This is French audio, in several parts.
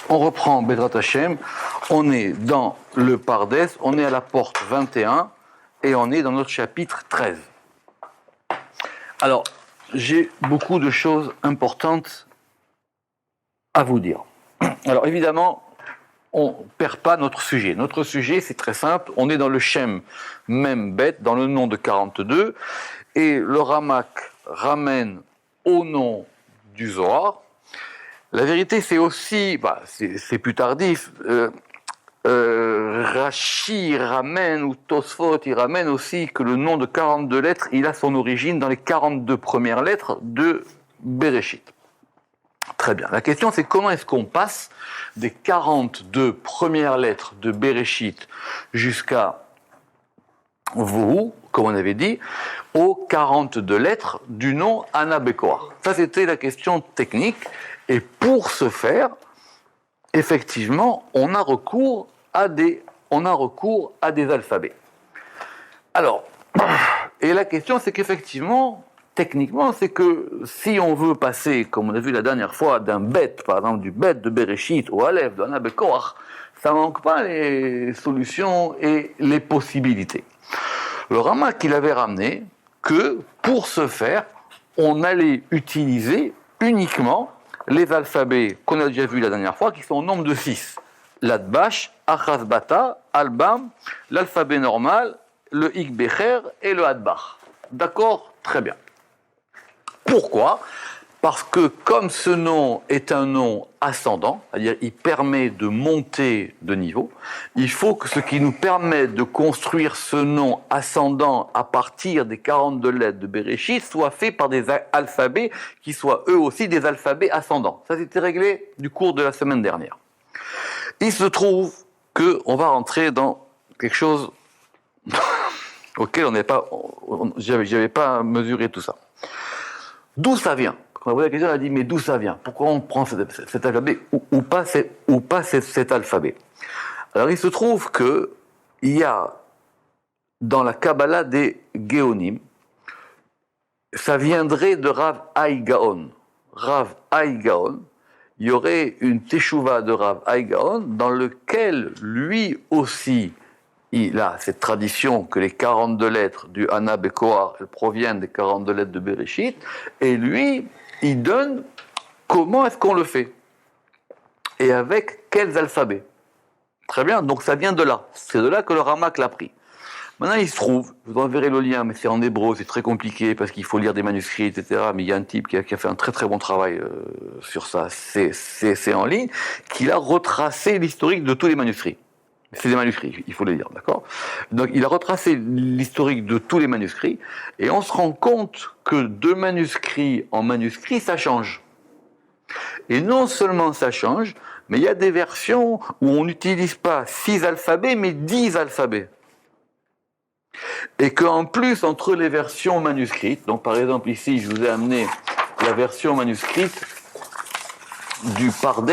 on reprend Bezrat Hashem, on est dans le Pardes, on est à la porte 21 et on est dans notre chapitre 13. Alors, j'ai beaucoup de choses importantes à vous dire. Alors évidemment, on ne perd pas notre sujet. Notre sujet, c'est très simple, on est dans le Shem Mem Bet, dans le nom de 42, et le Ramak ramène au nom du Zohar. La vérité, c'est aussi, c'est plus tardif, Rashi ramène, ou Tosfot, il ramène aussi que le nom de 42 lettres, il a son origine dans les 42 premières lettres de Bereshit. Très bien. La question, c'est comment est-ce qu'on passe des 42 premières lettres de Bereshit jusqu'à Vohu, comme on avait dit, aux 42 lettres du nom Ana Bekoar. Ça, c'était la question technique. Et pour ce faire, effectivement, on a recours à des alphabets. Alors, et la question, c'est qu'effectivement, techniquement, c'est que si on veut passer, comme on a vu la dernière fois, d'un bet, par exemple du bet de Bereshit au Aleph de Ana Bekoar, ça manque pas les solutions et les possibilités. Le Ramak, il avait ramené que, pour ce faire, on allait utiliser uniquement les alphabets qu'on a déjà vus la dernière fois, qui sont au nombre de 6. L'Adbash, Achazbata, Albam, l'alphabet normal, le Ikbecher et le Adbach. D'accord ? Très bien. Pourquoi ? Parce que comme ce nom est un nom ascendant, c'est-à-dire il permet de monter de niveau, il faut que ce qui nous permet de construire ce nom ascendant à partir des 42 lettres de Bereshit soit fait par des alphabets qui soient eux aussi des alphabets ascendants. Ça c'était réglé du cours de la semaine dernière. Il se trouve qu'on va rentrer dans quelque chose auquel j'avais pas mesuré tout ça. D'où ça vient ? Quand on a posé la question, on a dit, mais d'où ça vient ? Pourquoi on prend cet alphabet ou pas cet alphabet ? Alors, il se trouve qu'il y a dans la Kabbalah des Géonim, ça viendrait de Rav Hai Gaon. Rav Hai Gaon, il y aurait une teshuva de Rav Hai Gaon dans lequel lui aussi, il a cette tradition que les 42 lettres du Ana Bekoar, elles proviennent des 42 lettres de Bereshit, et lui, il donne comment est-ce qu'on le fait et avec quels alphabets. Très bien, donc ça vient de là. C'est de là que le Ramak l'a pris. Maintenant, il se trouve, je vous enverrai le lien, mais c'est en hébreu, c'est très compliqué parce qu'il faut lire des manuscrits, etc. Mais il y a un type qui a fait un très très bon travail sur ça, c'est en ligne, qui a retracé l'historique de tous les manuscrits. C'est des manuscrits, il faut les lire, d'accord ? Donc, il a retracé l'historique de tous les manuscrits, et on se rend compte que de manuscrit en manuscrit, ça change. Et non seulement ça change, mais il y a des versions où on n'utilise pas 6 alphabets, mais 10 alphabets. Et qu'en plus, entre les versions manuscrites, donc par exemple ici, je vous ai amené la version manuscrite du Pardes,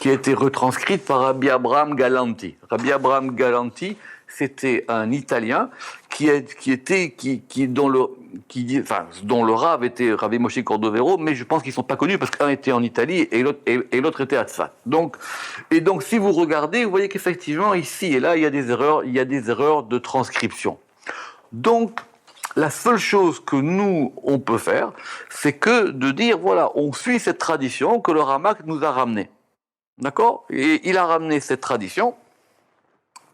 qui a été retranscrite par Rabbi Abraham Galanti. Rabbi Abraham Galanti, c'était un Italien dont le Rav était Rabbi Moshe Cordovero, mais je pense qu'ils ne sont pas connus parce qu'un était en Italie et l'autre était à Tzfat. Donc, si vous regardez, vous voyez qu'effectivement, ici et là, il y a des erreurs de transcription. Donc, la seule chose que nous, on peut faire, c'est que de dire, voilà, on suit cette tradition que le Ramak nous a ramenée. D'accord ? Et il a ramené cette tradition,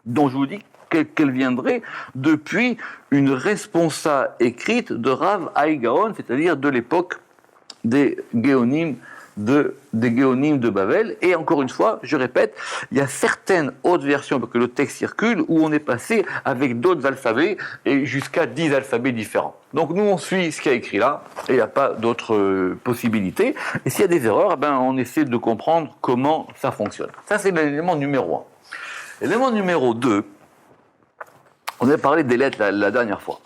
dont je vous dis qu'elle viendrait depuis une responsa écrite de Rav Hai Gaon, c'est-à-dire de l'époque des Géonim de Babel. Et encore une fois, je répète, il y a certaines autres versions, parce que le texte circule, où on est passé avec d'autres alphabets, et jusqu'à 10 alphabets différents. Donc nous, on suit ce qu'il y a écrit là, et il n'y a pas d'autres possibilités. Et s'il y a des erreurs, on essaie de comprendre comment ça fonctionne. Ça, c'est l'élément numéro 1. L'élément numéro 2, on a parlé des lettres la dernière fois.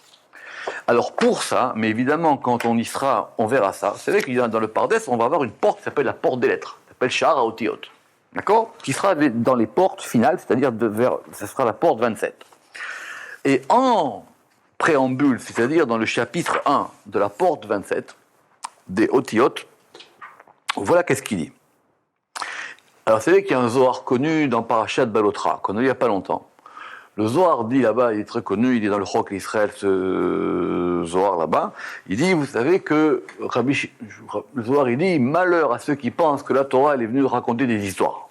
Alors pour ça, mais évidemment quand on y sera, on verra ça. Vous savez que dans le Pardes, on va avoir une porte qui s'appelle la porte des lettres, qui s'appelle Sha'ar HaOtiot, d'accord ? Qui sera dans les portes finales, c'est-à-dire ça sera la porte 27. Et en préambule, c'est-à-dire dans le chapitre 1 de la porte 27 des Otiot, voilà qu'est-ce qu'il dit. Alors, c'est vrai qu'il y a un Zohar connu dans Parashat Balotra, qu'on a eu il n'y a pas longtemps. Le Zohar dit là-bas, il est très connu, il est dans le Chok Israël, ce Zohar là-bas. Il dit, vous savez que le Zohar, il dit, malheur à ceux qui pensent que la Torah, elle est venue raconter des histoires.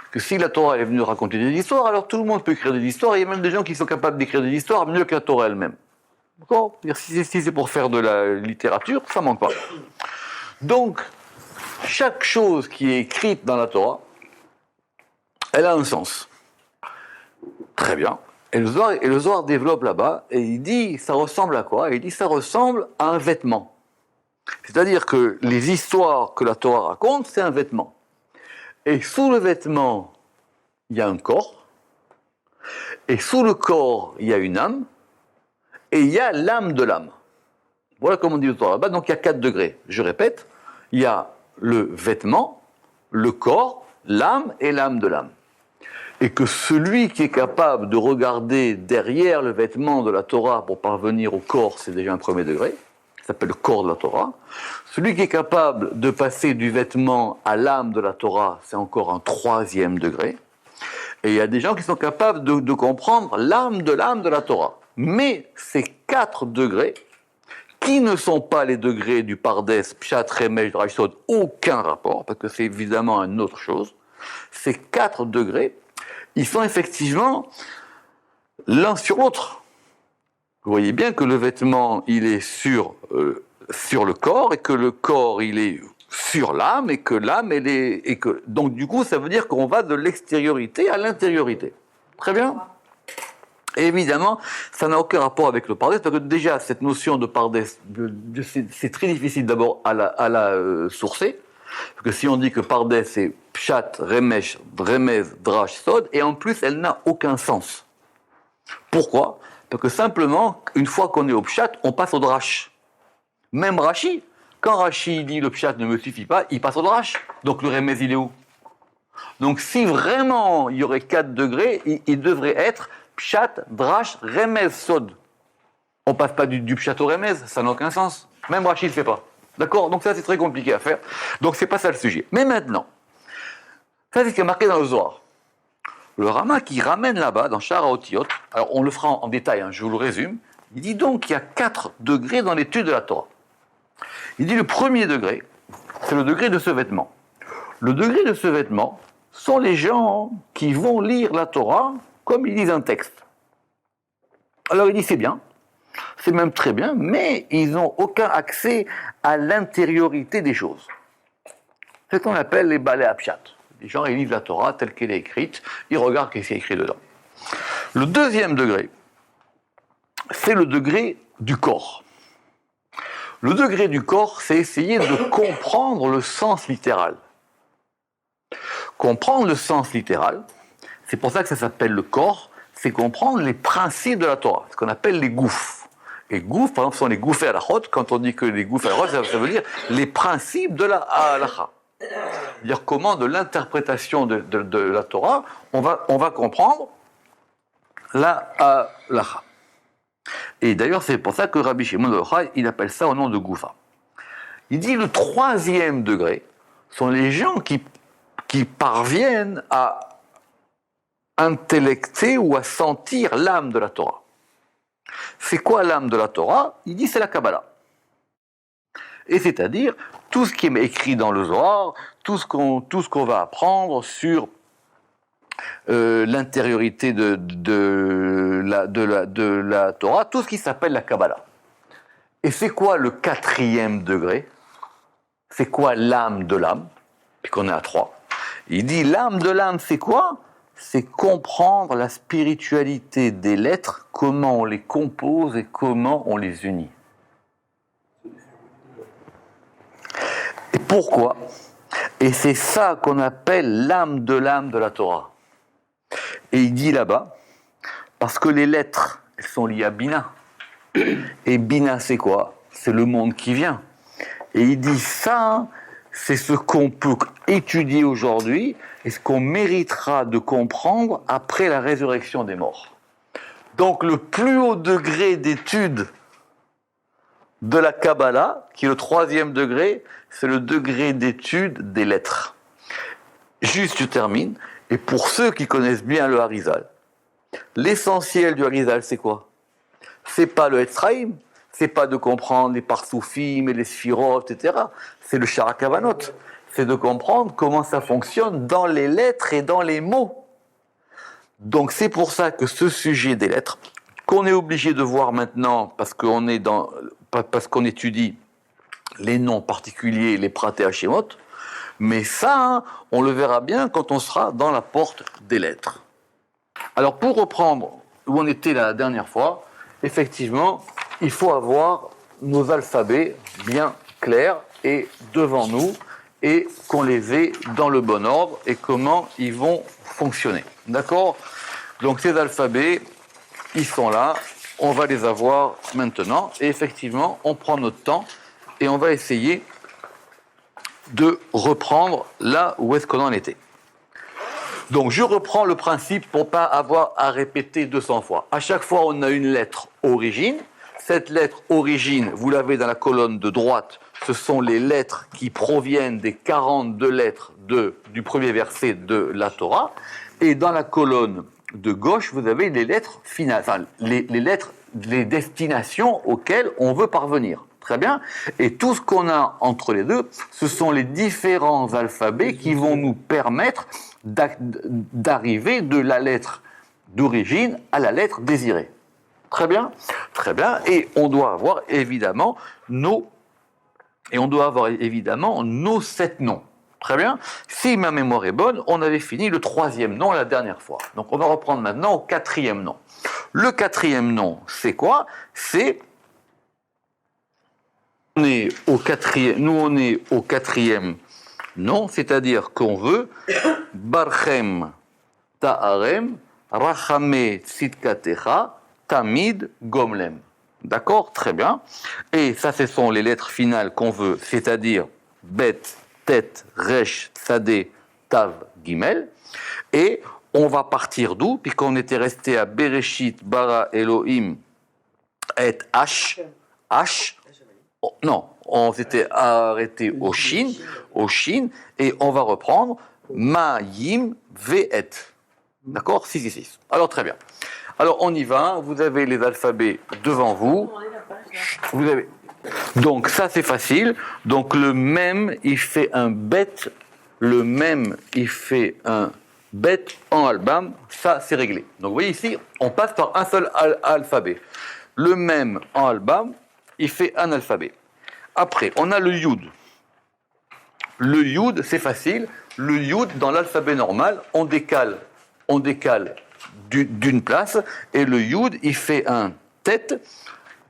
Que si la Torah est venue raconter des histoires, alors tout le monde peut écrire des histoires, et il y a même des gens qui sont capables d'écrire des histoires mieux que la Torah elle-même. D'accord ? Si c'est pour faire de la littérature, ça manque pas. Donc, chaque chose qui est écrite dans la Torah, elle a un sens. Très bien. Et le Zohar développe là-bas, et il dit, ça ressemble à quoi ? Il dit, ça ressemble à un vêtement. C'est-à-dire que les histoires que la Torah raconte, c'est un vêtement. Et sous le vêtement, il y a un corps. Et sous le corps, il y a une âme. Et il y a l'âme de l'âme. Voilà comme on dit le Zohar là-bas. Donc il y a 4 degrés. Je répète, il y a le vêtement, le corps, l'âme et l'âme de l'âme. Et que celui qui est capable de regarder derrière le vêtement de la Torah pour parvenir au corps, c'est déjà un premier degré, ça s'appelle le corps de la Torah. Celui qui est capable de passer du vêtement à l'âme de la Torah, c'est encore un 3e degré. Et il y a des gens qui sont capables de comprendre l'âme de la Torah. Mais ces 4 degrés, qui ne sont pas les degrés du Pardes, Pshat, Remesh, Drash, Sod, aucun rapport, parce que c'est évidemment une autre chose, ces 4 degrés, ils sont effectivement l'un sur l'autre. Vous voyez bien que le vêtement, il est sur le corps, et que le corps, il est sur l'âme, et que l'âme, elle est... Et que, donc du coup, ça veut dire qu'on va de l'extériorité à l'intériorité. Très bien. Et évidemment, ça n'a aucun rapport avec le Pardes, parce que déjà, cette notion de Pardes, c'est très difficile d'abord à la sourcer. Parce que si on dit que Pardes, c'est Pshat, Remesh, Remez, Drash, Sod, et en plus, elle n'a aucun sens. Pourquoi ? Parce que simplement, une fois qu'on est au Pshat, on passe au Drash. Même Rashi, quand Rashi dit le Pshat ne me suffit pas, il passe au Drash. Donc le Remez, il est où ? Donc si vraiment il y aurait 4 degrés, il devrait être Pshat, Drash, Remez, Sod. On passe pas du Pshat au Remez, ça n'a aucun sens. Même Rashi ne le fait pas. D'accord ? Donc ça, c'est très compliqué à faire. Donc c'est pas ça le sujet. Mais maintenant, ça c'est ce qui est marqué dans le Zohar. Le Rama qui ramène là-bas, dans Shara Otiyot, alors on le fera en détail, hein, je vous le résume, il dit donc qu'il y a 4 degrés dans l'étude de la Torah. Il dit le premier degré, c'est le degré de ce vêtement. Le degré de ce vêtement sont les gens qui vont lire la Torah comme ils lisent un texte. Alors il dit c'est bien, c'est même très bien, mais ils n'ont aucun accès à l'intériorité des choses. C'est ce qu'on appelle les balais apshat. Les gens, ils lisent la Torah telle qu'elle est écrite, ils regardent ce qui est écrit dedans. Le deuxième degré, c'est le degré du corps. Le degré du corps, c'est essayer de comprendre le sens littéral. Comprendre le sens littéral, c'est pour ça que ça s'appelle le corps, c'est comprendre les principes de la Torah, ce qu'on appelle les goufs. Et goufs, par exemple, sont les goufs et halachot. Quand on dit que les goufs et halachot, ça veut dire les principes de la halacha. C'est-à-dire comment, de l'interprétation de la Torah, on va comprendre la halacha. Et d'ailleurs, c'est pour ça que Rabbi Shimon bar Yochai, il appelle ça au nom de Goufa. Il dit le 3e degré sont les gens qui parviennent à intellecter ou à sentir l'âme de la Torah. C'est quoi l'âme de la Torah ? Il dit c'est la Kabbalah. Et c'est-à-dire tout ce qui est écrit dans le Zohar, tout ce qu'on va apprendre sur l'intériorité de la Torah, tout ce qui s'appelle la Kabbalah. Et c'est quoi le 4e degré ? C'est quoi l'âme de l'âme ? Puisqu'on est à 3. Il dit l'âme de l'âme, c'est quoi ? C'est comprendre la spiritualité des lettres, comment on les compose et comment on les unit. Et pourquoi ? Et c'est ça qu'on appelle l'âme de la Torah. Et il dit là-bas, parce que les lettres, elles sont liées à Bina. Et Bina, c'est quoi ? C'est le monde qui vient. Et il dit ça, c'est ce qu'on peut étudier aujourd'hui et ce qu'on méritera de comprendre après la résurrection des morts. Donc le plus haut degré d'étude de la Kabbalah, qui est le 3e degré, c'est le degré d'étude des lettres. juste je termine, et pour ceux qui connaissent bien le Harizal, l'essentiel du Harizal, c'est quoi? C'est pas le Etzraïm, c'est pas de comprendre les parsoufim et les sphirot, etc. C'est le Charakavanot. C'est de comprendre comment ça fonctionne dans les lettres et dans les mots. Donc c'est pour ça que ce sujet des lettres, qu'on est obligé de voir maintenant, parce qu'on étudie les noms particuliers, les pratéhashemot, mais ça, on le verra bien quand on sera dans la porte des lettres. Alors pour reprendre où on était la dernière fois, effectivement, il faut avoir nos alphabets bien clairs et devant nous, et qu'on les ait dans le bon ordre et comment ils vont fonctionner. D'accord? Donc ces alphabets, ils sont là, on va les avoir maintenant, et effectivement, on prend notre temps et on va essayer de reprendre là où est-ce qu'on en était. Donc je reprends le principe pour ne pas avoir à répéter 200 fois. À chaque fois, on a une lettre origine. Cette lettre origine, vous l'avez dans la colonne de droite, ce sont les lettres qui proviennent des 42 lettres du premier verset de la Torah. Et dans la colonne de gauche, vous avez les lettres finales, enfin les lettres, les destinations auxquelles on veut parvenir. Très bien. Et tout ce qu'on a entre les deux, ce sont les différents alphabets qui vont nous permettre d'arriver de la lettre d'origine à la lettre désirée. Très bien, très bien. Et on doit avoir évidemment nos 7 noms. Très bien. Si ma mémoire est bonne, on avait fini le 3e nom la dernière fois. Donc on va reprendre maintenant au 4e nom. Le 4e nom, c'est quoi? On est au 4e nom, c'est-à-dire qu'on veut Barchem Ta'arem Rachame Tzidkatecha Tamid Gomlem. D'accord? Très bien. Et ça, ce sont les lettres finales qu'on veut, c'est-à-dire Bet, Tet, Resh, Tzadé, Tav, Gimel. Et on va partir d'où? Puisqu'on était resté à Bereshit, Bara, Elohim, et H. Non, on s'était arrêté au Shin, et on va reprendre Ma, Yim, Ve, Et. D'accord? 6 et 6. Alors, très bien. Alors, on y va. Vous avez les alphabets devant vous. Donc, ça, c'est facile. Donc, le même, il fait un bet. Le même, il fait un bet en albam. Ça, c'est réglé. Donc, vous voyez ici, on passe par un seul alphabet. Le même en albam, il fait un alphabet. Après, on a le yud. Le yud, c'est facile. Le yud, dans l'alphabet normal, on décale d'une place, et le yud, il fait un tête,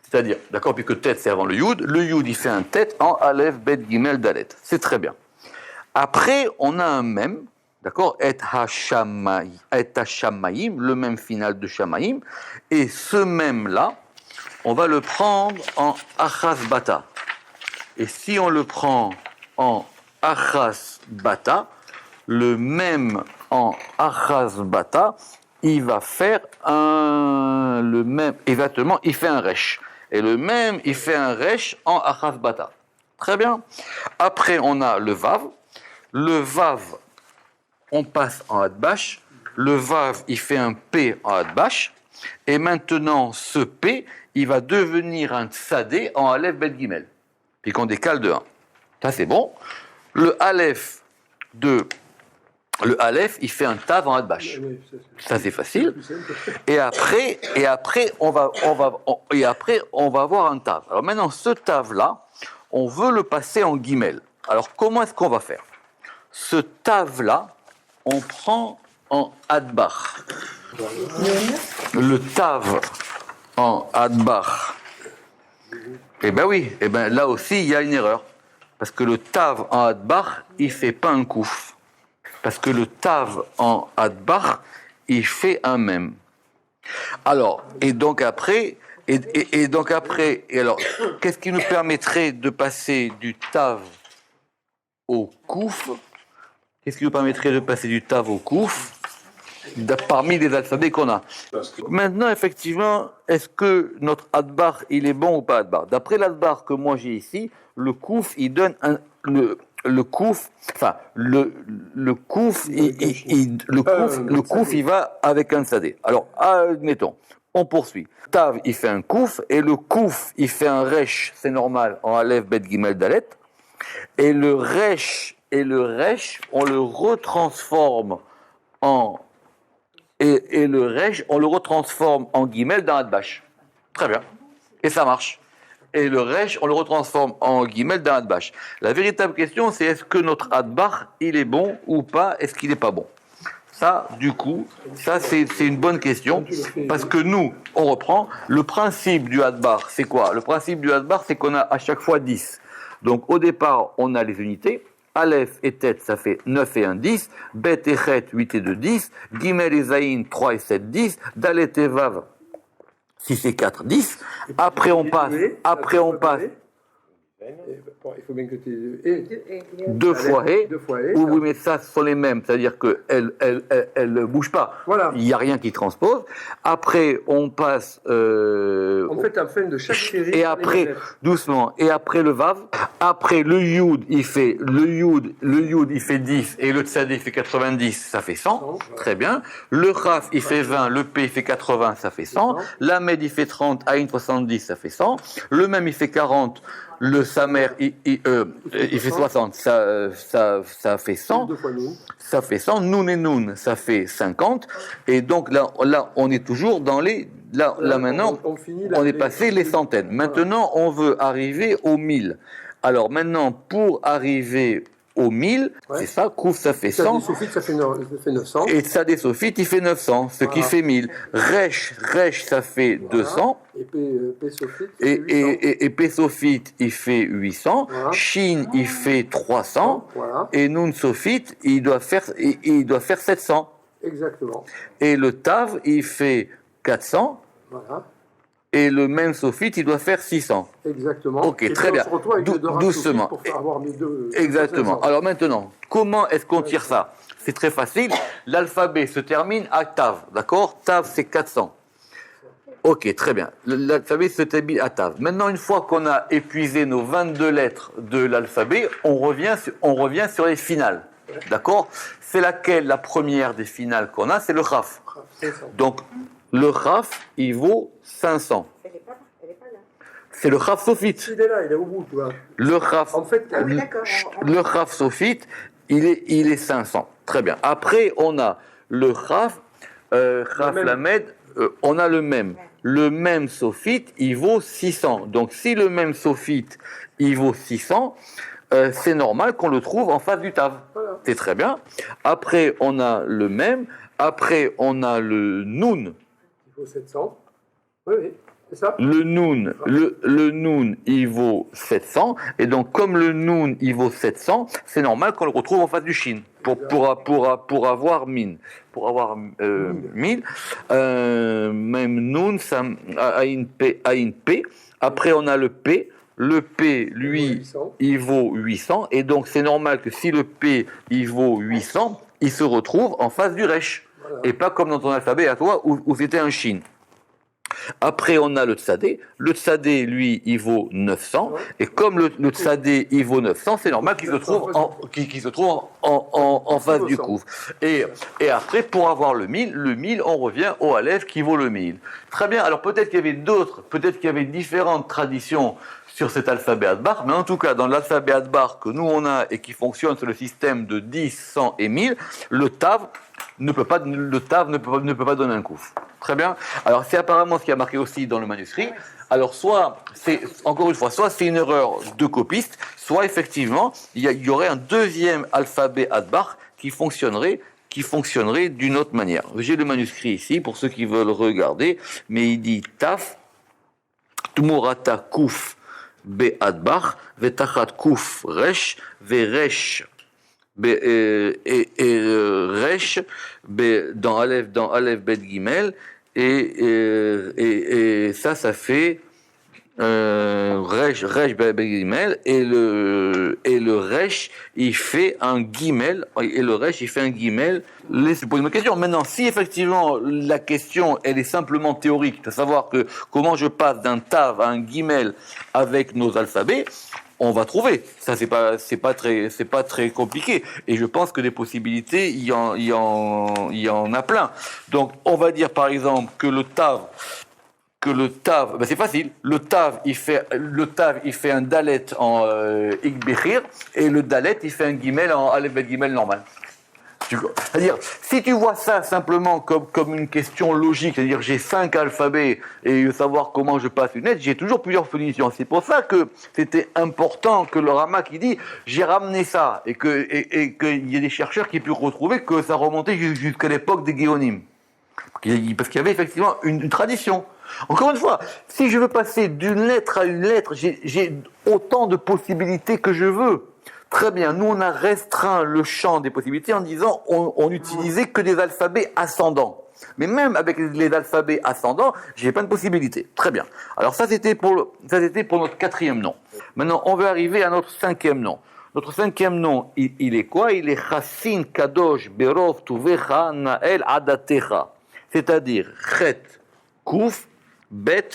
c'est-à-dire, d'accord, puisque tête, c'est avant le yud il fait un tête en aleph, bet, gimel, dalet. C'est très bien. Après, on a un même, d'accord, et hashamayim, le même final de shamayim, et ce même-là, on va le prendre en achas bata. Et si on le prend en achas bata, le même en achas bata, il va faire le même, exactement, il fait un resh. Et le même, il fait un resh en achas bata. Très bien. Après, on a le vav. Le vav, on passe en adbash. Le vav, il fait un p en adbash. Et maintenant, ce p, il va devenir un tsadé en aleph bet gimel. Puis qu'on décale de 1. Ça, c'est bon. Le aleph, il fait un tav en adbash. Ça, c'est facile. Et après, on va avoir un tav. Alors maintenant, ce tav-là, on veut le passer en guimel. Alors, comment est-ce qu'on va faire? Ce tav-là, on prend en adbar. Le tav en adbar. Eh bien oui, là aussi, il y a une erreur. Parce que le tav en adbar, il ne fait pas un kouf. Parce que le tav en adbar, il fait un même. Alors, alors, qu'est-ce qui nous permettrait de passer du tav au kouf? Qu'est-ce qui nous permettrait de passer du tav au kouf parmi les alphabets qu'on a? Maintenant, effectivement, est-ce que notre adbar, il est bon ou pas adbar? D'après l'adbar que moi j'ai ici, le kouf, il donne le kouf, enfin, le kouf, le kouf, il va avec un sadé. Alors, admettons, on poursuit. Tav, il fait un kouf, et le kouf, il fait un resh, c'est normal, en aleph, bet, gimel, dalet. Et le resh, on le retransforme en... Et le resh, on le retransforme en gimel dans Adbash. Très bien. Et ça marche. Et le resh, on le retransforme en gimel dans Adbash. La véritable question, c'est est-ce que notre Adbar, il est bon ou pas? Est-ce qu'il n'est pas bon? Ça, du coup, ça c'est une bonne question. Parce que nous, on reprend. Le principe du Adbar, c'est quoi? Le principe du Adbar, c'est qu'on a à chaque fois 10. Donc au départ, on a les unités. Aleph et Tet, ça fait 9 et 1, 10. Bet et Chet, 8 et 2, 10. Gimel et Zayin, 3 et 7, 10. Dalet et Vav, 6 et 4, 10. Après on passe. Il faut bien que tu aies deux fois et. Oui, mais ça, ce sont les mêmes. C'est-à-dire qu'elles ne bougent pas. Voilà. Il n'y a rien qui transpose. Après, on passe... en fait, à la fin de chaque série... Et après, doucement, et après le Vav, après le Yud, il fait 10, et le Tzadé, il fait 90, ça fait 100. Très bien. Le Chaf, il fait 20, le P, il fait 80, ça fait 100. L'Amed, il fait 30, Aïn, 70, ça fait 100. Le Même, il fait 40. Le Samer, il fait 60, ça fait 100. Ça fait 100. Noun et Noun, ça fait 50. Et donc là on est toujours dans les... Là maintenant, on est passé les centaines. Maintenant, on veut arriver aux 1000. Alors maintenant, pour arriver aux 1000, c'est ça, Kouf, ça fait 100. Sophite, ça fait 900. Et Tzadé Sophite, il fait 900, ce qui fait 1000. Resh, ça fait 200. Et P Sophite, et P Sophite, il fait 800. Voilà. Shin, il fait 300. Voilà. Et Nun Sophite, il doit faire 700. Exactement. Et le Tav, il fait 400. Voilà. Et le Même Sophite, il doit faire 600. Exactement. Ok, et très bien. Doucement. Pour avoir mes deux, exactement. Alors maintenant, comment est-ce qu'on tire ça? C'est très facile. L'alphabet se termine à Tav, d'accord? Tav, c'est 400. Ok, très bien. L'alphabet se termine à Tav. Maintenant, une fois qu'on a épuisé nos 22 lettres de l'alphabet, on revient sur les finales. D'accord? C'est laquelle la première des finales qu'on a? C'est le Chaf. Donc, le Chaf, il vaut 500. Elle est pas là. C'est le Chaf Sophite. Il est là, il est au bout, tu vois. Le Chaf, En fait, le Chaf Sophite, il est 500. Très bien. Après, on a le Chaf, Lamed, on a le Même. Le Même Sophite, il vaut 600. Donc, si le Même Sophite, il vaut 600, c'est normal qu'on le trouve en face du Tav. Voilà. C'est très bien. Après, on a le Même. Après, on a le Noun. Il faut 700. Oui, c'est ça. Le Noun, il vaut 700. Et donc, comme le Noun, il vaut 700, c'est normal qu'on le retrouve en face du Shin. Pour avoir Min. Pour avoir 1000. Même Noun, ça a une P. Après, on a le P. Le P, lui, il vaut 800. Et donc, c'est normal que si le P, il vaut 800, il se retrouve en face du Resh. Voilà. Et pas comme dans ton alphabet à toi, où c'était un Shin. Après, on a le Tzadé. Le Tzadé, lui, il vaut 900. Et comme le Tzadé, il vaut 900, c'est normal qu'il se trouve en face du Kouf. Et après, pour avoir le 1000, on revient au Aleph qui vaut le 1000. Très bien. Alors, peut-être qu'il y avait différentes traditions sur cet alphabet Adbar, mais en tout cas, dans l'alphabet Adbar que nous on a et qui fonctionne sur le système de 10, 100 et 1000, le Tav ne peut pas donner un Kouf. Très bien. Alors, c'est apparemment ce qui a marqué aussi dans le manuscrit. Alors, soit c'est une erreur de copiste, soit effectivement, il y aurait un deuxième alphabet Adbar qui fonctionnerait d'une autre manière. J'ai le manuscrit ici, pour ceux qui veulent regarder, mais il dit Taf, Tmurata Kouf, Be'adbar, Vetachat Kouf Resh, Veresh, Resh, dans Aleph Bet Gimel, et ça fait Resh Bet Gimel, et le Resh, il fait un Gimel, Laissez poser une question. Maintenant, si effectivement la question elle est simplement théorique, de savoir que comment je passe d'un Tav à un Gimel avec nos alphabets, on va trouver. Ça, c'est pas très compliqué. Et je pense que des possibilités, il y en a plein. Donc, on va dire par exemple que le tav, ben c'est facile. Le tav, il fait un dalet en ikbechir, et le dalet, il fait un gimel en aleph bet gimel normal. C'est-à-dire, si tu vois ça simplement comme une question logique, c'est-à-dire j'ai 5 alphabets et savoir comment je passe une lettre, j'ai toujours plusieurs solutions. C'est pour ça que c'était important que le Rama qui dit j'ai ramené ça et qu'il y a des chercheurs qui pu retrouver que ça remontait jusqu'à l'époque des Géonim. Parce qu'il y avait effectivement une tradition. Encore une fois, si je veux passer d'une lettre à une lettre, j'ai autant de possibilités que je veux. Très bien, nous on a restreint le champ des possibilités en disant on n'utilisait que des alphabets ascendants. Mais même avec les alphabets ascendants, j'ai plein de possibilités. Très bien. Alors ça c'était pour notre 4e nom. Maintenant on va arriver à notre 5e nom. Notre 5e nom, il est quoi? Il est Chassin Kadosh Berov Tuvecha Nael Adatecha. C'est-à-dire Chet, Kouf, Bet,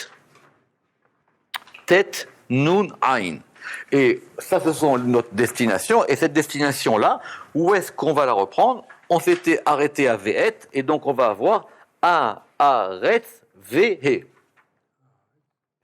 Tet, Nun, Ain. Et ça, ce sont notre destination. Et cette destination-là, où est-ce qu'on va la reprendre? On s'était arrêté à Ve'et, et donc on va avoir A, Aretz, Ve'e.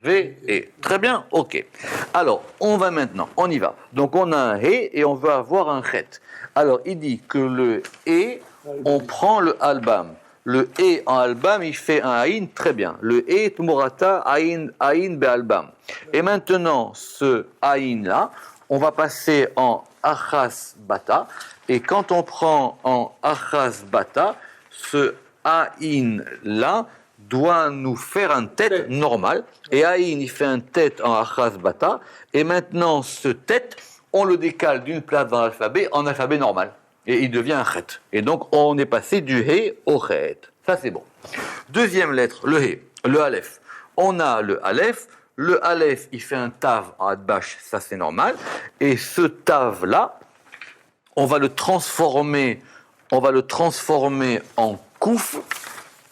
Ve'e. Très bien, ok. Alors, on y va. Donc on a un He, et on va avoir un Chet. Alors, il dit que le E, on prend le Albam. Le E en Albam, il fait un Aïn, très bien. Le E, Tumorata, Aïn Be'albam. Et maintenant, ce Aïn-là, on va passer en Achas Bata. Et quand on prend en Achas Bata, ce Aïn-là doit nous faire un tête normal. Et Aïn, il fait un tête en Achas Bata. Et maintenant, ce tête, on le décale d'une place dans l'alphabet en alphabet normal. Et il devient un chet. Et donc, on est passé du he au chet. Ça, c'est bon. Deuxième lettre, le he, le aleph. On a le aleph. Le aleph, il fait un tav en adbash, ça c'est normal. Et ce tav-là, on va le transformer en kouf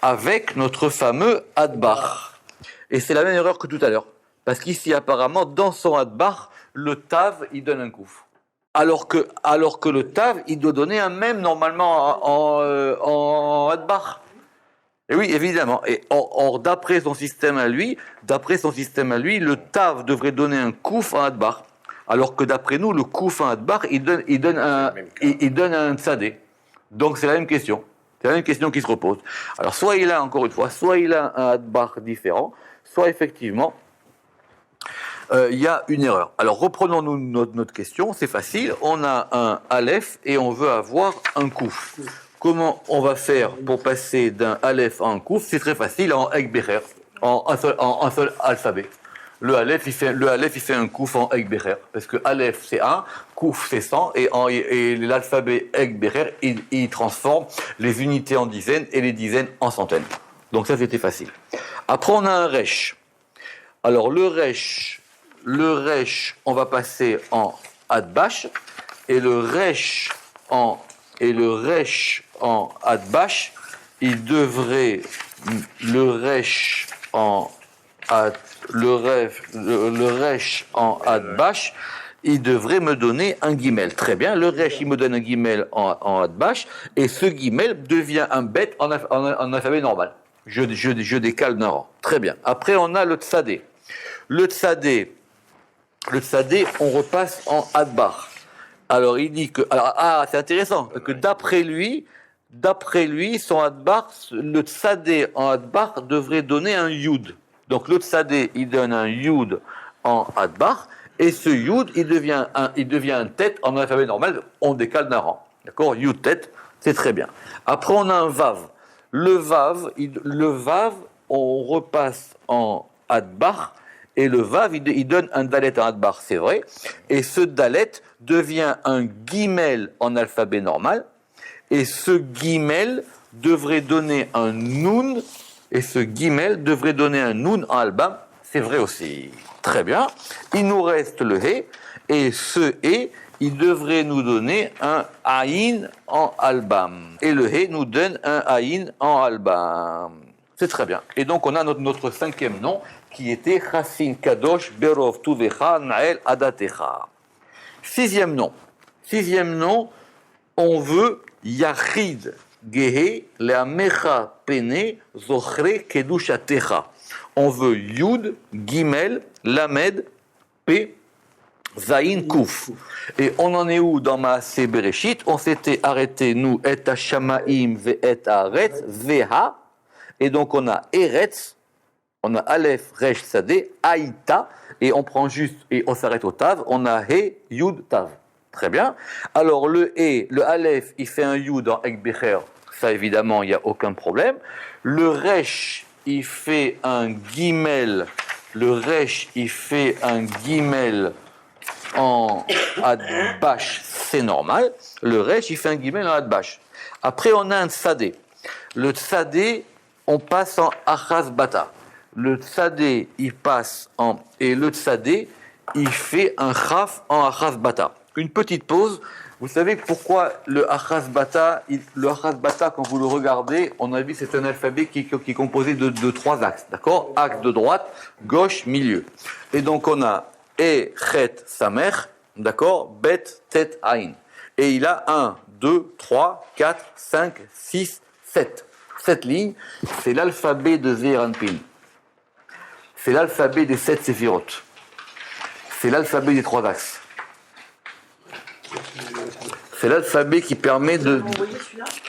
avec notre fameux adbar. Et c'est la même erreur que tout à l'heure. Parce qu'ici, apparemment, dans son adbar, le tav, il donne un kouf. Alors que le tav, il doit donner un même normalement en adbar. Et oui, évidemment. Et or, d'après son système à lui, le tav devrait donner un kouf en adbar. Alors que d'après nous, le kouf en adbar, il donne un tzadé. Donc c'est la même question. C'est la même question qui se repose. Alors soit il a, encore une fois, soit il a un adbar différent, soit effectivement, il y a une erreur. Alors reprenons-nous notre question, c'est facile. On a un aleph et on veut avoir un kouf. Comment on va faire pour passer d'un aleph à un kouf? C'est très facile, en ekbecher, en un seul alphabet. Le aleph, il fait un kouf en ekbecher, parce que aleph c'est 1, kouf c'est 100, et l'alphabet ekbecher, il transforme les unités en dizaines et les dizaines en centaines. Donc ça c'était facile. Après on a un resh. Alors le resh, on va passer en adbash, et le resh en adbash, il devrait le resh en adbash, il devrait me donner un guimel. Très bien, le resh il me donne un guimel en adbash, et ce guimel devient un bet en alphabet normal. Je décale d'un rang. Très bien. Après on a le tzadé. Le tzadé, on repasse en adbar. Alors il dit que, c'est intéressant, que d'après lui, son adbar, le tzadé en adbar devrait donner un yud. Donc le tzadé, il donne un yud en adbar, et ce yud, il devient un tête en alphabet normal, on décale d'un rang. D'accord? Yud tête, c'est très bien. Après on a un vav. Le vav, on repasse en adbar, et le vav, il donne un dalet en adbar, c'est vrai. Et ce dalet devient un guimel en alphabet normal. Et ce guimel devrait donner un noun. Et ce guimel devrait donner un noun en albam. C'est vrai aussi. Très bien. Il nous reste le he. Et ce he, il devrait nous donner un aïn en albam. Et le he nous donne un aïn en albam. C'est très bien. Et donc, on a notre cinquième nom qui était Chassin Kadosh Berov Tuvecha Nael Adatecha. Sixième nom. Sixième nom, on veut Yachid Gehe Leamecha Pene Zochre Kedushatecha. On veut Yud, Gimel, Lamed, P, Zayin, Kouf. Et on en est où dans Maaseh Bereshit? On s'était arrêté, nous, Et Hashamaim ve Et Haaretz Veha. Et donc on a Eretz, on a Aleph, Resh, Sadeh, Aïta, et on prend juste, et on s'arrête au Tav, on a He, Yud, Tav. Très bien. Alors le E, le Aleph, il fait un Yud en Ekbecher, ça évidemment, il n'y a aucun problème. Le Resh, il fait un Gimel, le Resh, il fait un Gimel en Adbash, c'est normal. Le Resh, il fait un Gimel en Adbash. Après, on a un Tsadé. Le Tsadé, on passe en Achaz Bata. Le Tsadé, il passe en... Et le Tsadé, il fait un Chaf en Achaz Bata. Une petite pause. Vous savez pourquoi le Achaz Bata, quand vous le regardez, on a vu c'est un alphabet qui est composé de trois axes. D'accord? Axe de droite, gauche, milieu. Et donc on a E, Chet, Samer, d'accord? Bet, Tet, Ain. Et il a 1, 2, 3, 4, 5, 6, 7. Cette ligne, c'est l'alphabet de Zeir Anpin. C'est l'alphabet des 7 séphirotes. C'est l'alphabet des trois axes. C'est l'alphabet qui permet de.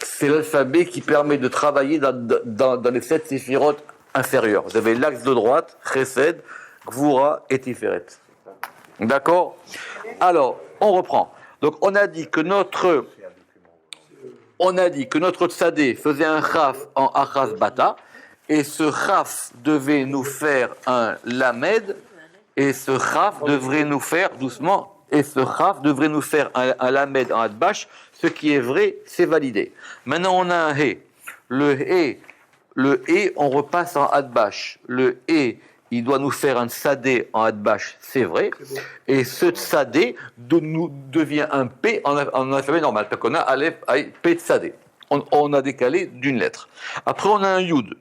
C'est l'alphabet qui permet de travailler dans les 7 séphirotes inférieures. Vous avez l'axe de droite, Chesed, Gvura et Tiferet. D'accord? Alors, on reprend. Donc, on a dit que notre Tsadé faisait un Chaf en Achaz Bata, et ce Chaf devait nous faire un Lamed, et ce Chaf devrait nous faire, doucement, et ce Chaf devrait nous faire un Lamed en Adbash. Ce qui est vrai, c'est validé. Maintenant, on a un He. Le He, on repasse en Adbash. Le He, il doit nous faire un Tsadé en Adbash, c'est vrai. Et ce Tsadé nous devient un P en alphabet normal. Donc on a Aleph, P Tsadé. On a décalé d'une lettre. Après, on a un Yud.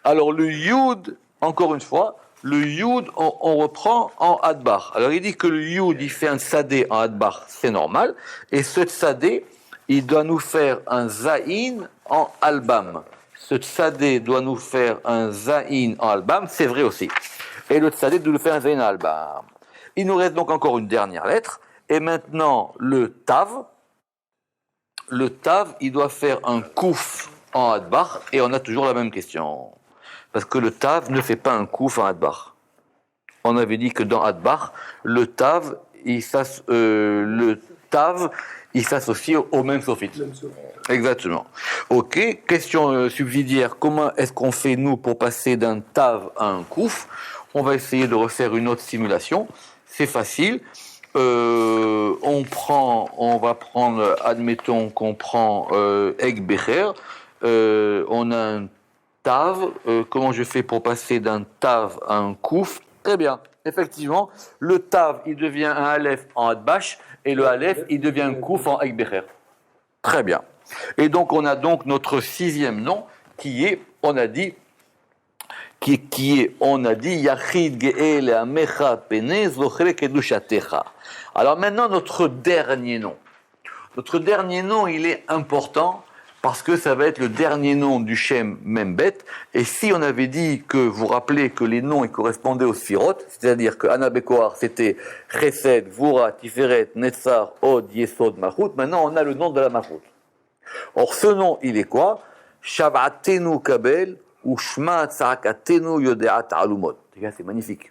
Alors le Yud, encore une fois, le Yud, on reprend en Adbar. Alors il dit que le Yud, il fait un Tsadé en Adbar, c'est normal. Et ce Tsadé, il doit nous faire un Zaïn en Albam. Ce Tsadé doit nous faire un Zaïn en Albam, c'est vrai aussi. Et le Tsadé doit nous faire un Zaïn en Albam. Il nous reste donc encore une dernière lettre. Et maintenant, le Tav. Le Tav, il doit faire un Kouf en Adbar. Et on a toujours la même question. Parce que le Tav ne fait pas un Kouf en Adbar. On avait dit que dans Adbar, le Tav, il s'associe au même sophite. Exactement. Ok, question subsidiaire. Comment est-ce qu'on fait, nous, pour passer d'un Tav à un Kouf? On va essayer de refaire une autre simulation. C'est facile. On va prendre, admettons qu'on prend Ek Becher. On a un Tav. Comment je fais pour passer d'un Tav à un Kouf? Très bien. Effectivement, le Tav, il devient un Aleph en Adbash, et le Aleph, il devient un Kouf en Ek Becher. Très bien. Et donc, on a donc notre sixième nom qui est, on a dit, Yachid Ge'el Amecha Pene Zochre Kedushatecha. Alors maintenant, notre dernier nom. Notre dernier nom, il est important parce que ça va être le dernier nom du Shem Membet. Et si on avait dit que, vous rappelez que les noms ils correspondaient aux Sphirot, c'est-à-dire que Ana Bekoar c'était Chesed, Gvura, Tiferet, Netzar, Od, Yesod, Malchut, maintenant on a le nom de la Malchut. Or ce nom, il est quoi? Shav'atenu Kabel ou Shma Tza'akatenu Yodeat Alumot. C'est magnifique.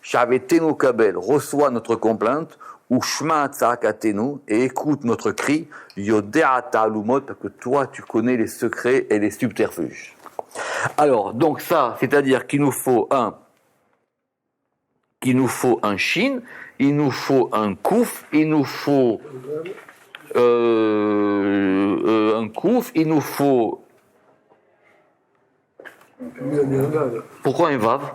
Shav'atenu Kabel, reçoit notre complainte, ou Shma Tza'akatenu, et écoute notre cri, Yodeat Alumot, parce que toi tu connais les secrets et les subterfuges. Alors, donc ça, c'est-à-dire qu'il nous faut un Shin, il nous faut un Kouf, il nous faut un Kouf, il nous faut... Pourquoi un Vav?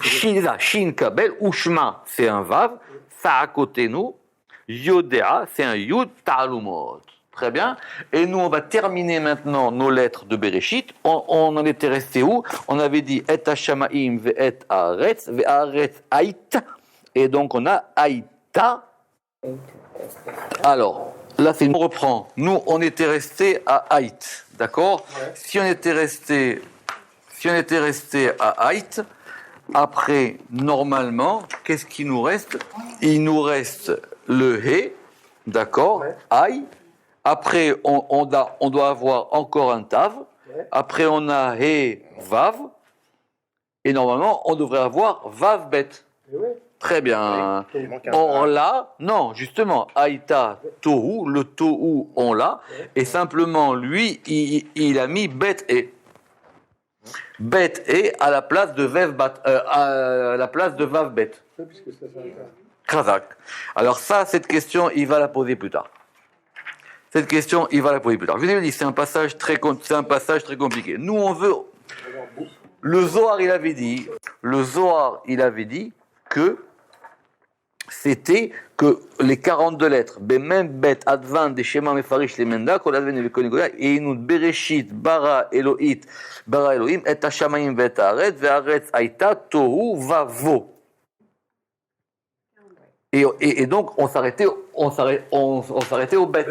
Shin Kabel, Ushma, c'est un Vav, Sa'akotenu, Yodea, c'est un Yud, Ta'alumot. Très bien. Et nous, on va terminer maintenant nos lettres de Bereshit. On en était resté où? On avait dit et hashamaim ve'et haaretz, ve'haaretz ait. Et donc, on a aïta. Alors, là, on reprend. Nous, on était resté à ait. D'accord? Ouais. Si on était resté à ait, après, normalement, qu'est-ce qui nous reste? Il nous reste le he. D'accord? Ouais. Aïe. Après, on doit avoir encore un tav. Ouais. Après, on a he, vav. Et normalement, on devrait avoir vav bet. Et ouais. Très bien. Il manque un Or là, non, justement, aïta tohu, le tohu, on l'a. Ouais. Et simplement, lui, il a mis bet et. Bet et à la place de vev bat, à la place de vav bet. Ouais, puisque ça. Kazak. Alors ça, cette question, il va la poser plus tard. Cette question, il va la poser plus tard. Je vous ai dit, c'est un passage très compliqué. Nous, on veut. Le Zohar, il avait dit que c'était que les 42 lettres, Bemem, Bet, Advan, des Shema, Mefarish, les Menda, Koladven, et Konigoya, et Inut, Bereshit, Bara, Elohit, Bara, Elohim, Et Hashamayim, Bet, Haaretz, Ve'haaretz, Aïta, Tohu, Vavo. Et donc, on s'arrêtait au bet.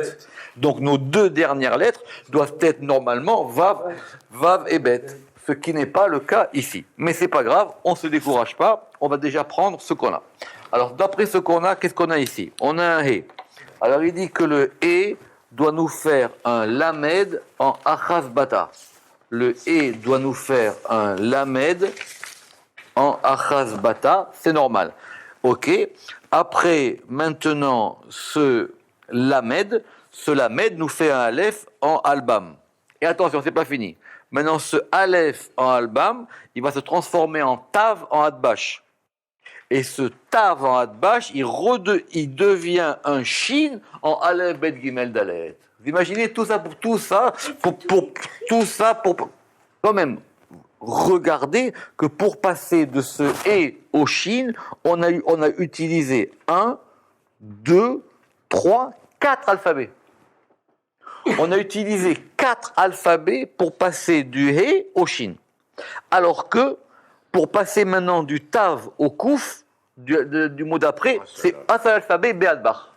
Donc, nos deux dernières lettres doivent être normalement vav et bet. Ce qui n'est pas le cas ici. Mais c'est pas grave, on ne se décourage pas, on va déjà prendre ce qu'on a. Alors, d'après ce qu'on a, qu'est-ce qu'on a ici? On a un he. Alors, il dit que le he doit nous faire un lamed en achas bata. Le he doit nous faire un lamed en achas bata, c'est normal. Ok. Après, maintenant, ce lamed nous fait un aleph en albam. Et attention, c'est pas fini. Maintenant, ce aleph en albam, il va se transformer en tav en adbash. Et ce tav en adbash, il devient un shin en aleph bet gimel dalet. Vous imaginez tout ça pour quand même. Regardez que pour passer de ce et au shin, on a utilisé 1, 2, 3, 4 alphabets. On a utilisé 4 alphabets pour passer du he au shin. Alors que pour passer maintenant du tav au kouf, du mot d'après, c'est un seul alphabet, be'adbar.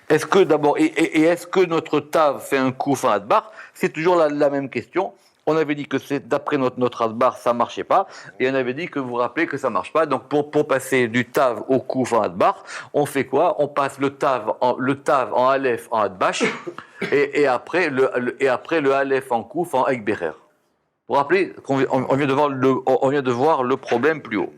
Est-ce que d'abord, et est-ce que notre tav fait un kouf en adbar? C'est toujours la même question. On avait dit que c'est d'après notre adbar, ça marchait pas, et on avait dit que vous vous rappelez que ça marche pas. Donc pour passer du tav au kouf en adbar, on fait quoi? On passe le tav en aleph en adbash, et après le aleph en kouf en ekberer. Vous vous rappelez qu'on vient de voir le problème plus haut.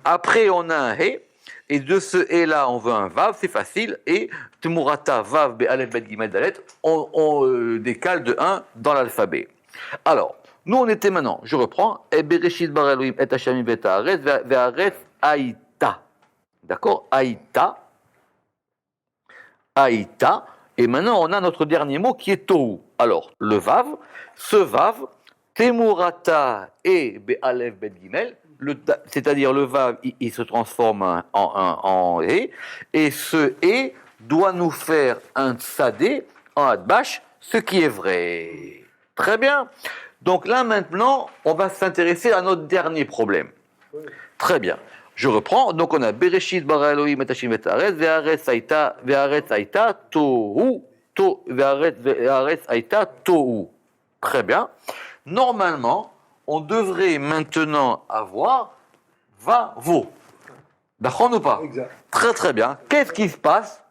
Après on a un he. Et de ce et là, on veut un vav, c'est facile. Et Tumurata, vav, be, aleph, bet, gimel, dalet, on décale de 1 dans l'alphabet. Alors, nous on était maintenant, je reprends, et Bereshit bar Elohim, et Hashamim, bet, haaretz, ve'haaretz, aïta. D'accord? Aïta. Aïta. Et maintenant, on a notre dernier mot qui est tohu. Alors, le vav, ce vav, Temurata et be, aleph, bet, gimel, c'est-à-dire le vav, il se transforme en e, et ce e doit nous faire un tsadé en adbash, ce qui est vrai. Très bien. Donc là maintenant, on va s'intéresser à notre dernier problème. Très bien. Je reprends. Donc on a Bereshit bara Elohim et Hashim et Haaretz, ve'haaretz aïta tohu, ve'haaretz aïta tohu. Très bien. Normalement, on devrait maintenant avoir vavo. D'accord ou pas? Exact. Très très bien. Qu'est-ce qui se passe?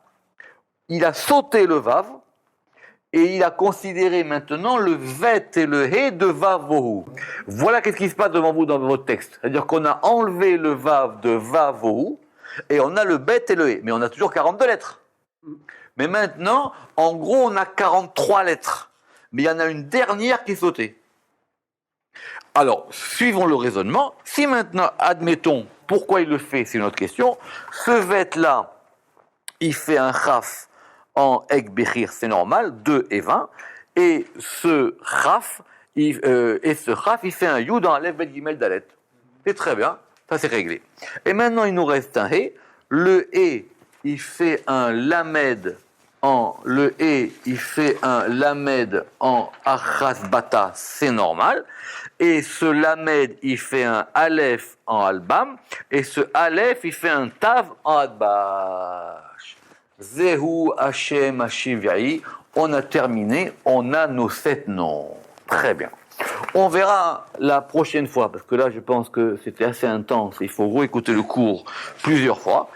Il a sauté le vav et il a considéré maintenant le vet et le he de vavohu. Voilà qu'est-ce qui se passe devant vous dans votre texte. C'est-à-dire qu'on a enlevé le vav de vavohu et on a le bet et le he. Mais on a toujours 42 lettres. Mais maintenant, en gros, on a 43 lettres. Mais il y en a une dernière qui est sautée. Alors, suivons le raisonnement. Si maintenant, admettons, pourquoi il le fait, c'est une autre question. Ce vet-là, il fait un chaf en ek-bechir, c'est normal, 2 et 20. Et ce chaf, il fait un yud en alef bet gimel dalet. C'est très bien, ça c'est réglé. Et maintenant, il nous reste un he. Le he, il fait un lamed en le E, il fait un Lamed en Achas Bata, c'est normal. Et ce Lamed, il fait un Aleph en Albam. Et ce Aleph, il fait un Tav en Adbash. Zehu Hashem Hashivyahi. On a terminé, on a nos 7 noms. Très bien. On verra la prochaine fois, parce que là, je pense que c'était assez intense. Il faut réécouter le cours plusieurs fois.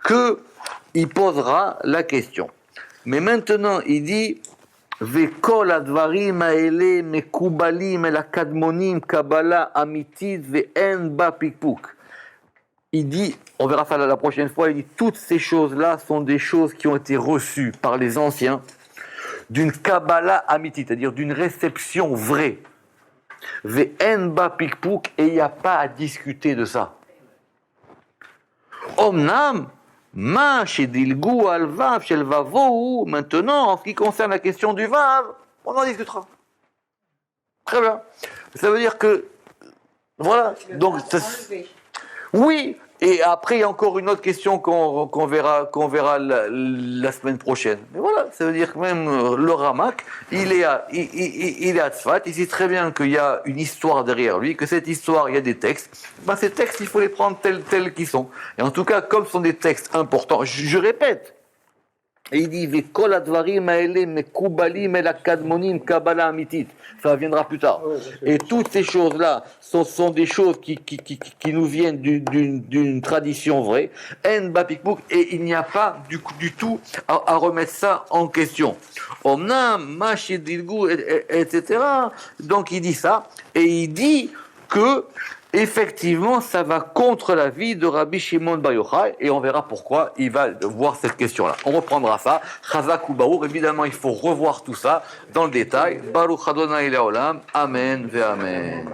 qu'il posera la question. Mais maintenant, il dit Vekol advarim haele mekubalim el akadmonim kabbalah amitit ve'en ba pikpuk. Il dit, on verra ça la prochaine fois, il dit toutes ces choses-là sont des choses qui ont été reçues par les anciens d'une kabbalah amitit, c'est-à-dire d'une réception vraie. Ve'en ba pikpuk, et il n'y a pas à discuter de ça. Omnam, ma shedilgu al vav shel vavou. Maintenant, en ce qui concerne la question du vav, on en discutera. Très bien. Ça veut dire que, voilà. Donc, oui. Et après, il y a encore une autre question qu'on verra la semaine prochaine. Mais voilà, ça veut dire que même le Ramak, il est à Tzfat, il sait très bien qu'il y a une histoire derrière lui, que cette histoire, il y a des textes. Ben, ces textes, il faut les prendre tels qu'ils sont. Et en tout cas, comme ce sont des textes importants, je répète, et il dit Vekol advarim haele mekubalim el akadmonim kabbalah amitit. Ça viendra plus tard. Et toutes ces choses-là sont des choses qui nous viennent d'une tradition vraie. En bapikbouk, et il n'y a pas du tout à remettre ça en question. Omnam, mashidilgu, etc. Donc il dit ça, et il dit que effectivement, ça va contre la vie de Rabbi Shimon Bar Yochai, et on verra pourquoi il va voir cette question-là. On reprendra ça. Chazak ou Baruch, évidemment, il faut revoir tout ça dans le détail. Baruch Adonai Leolam. Amen ve Amen.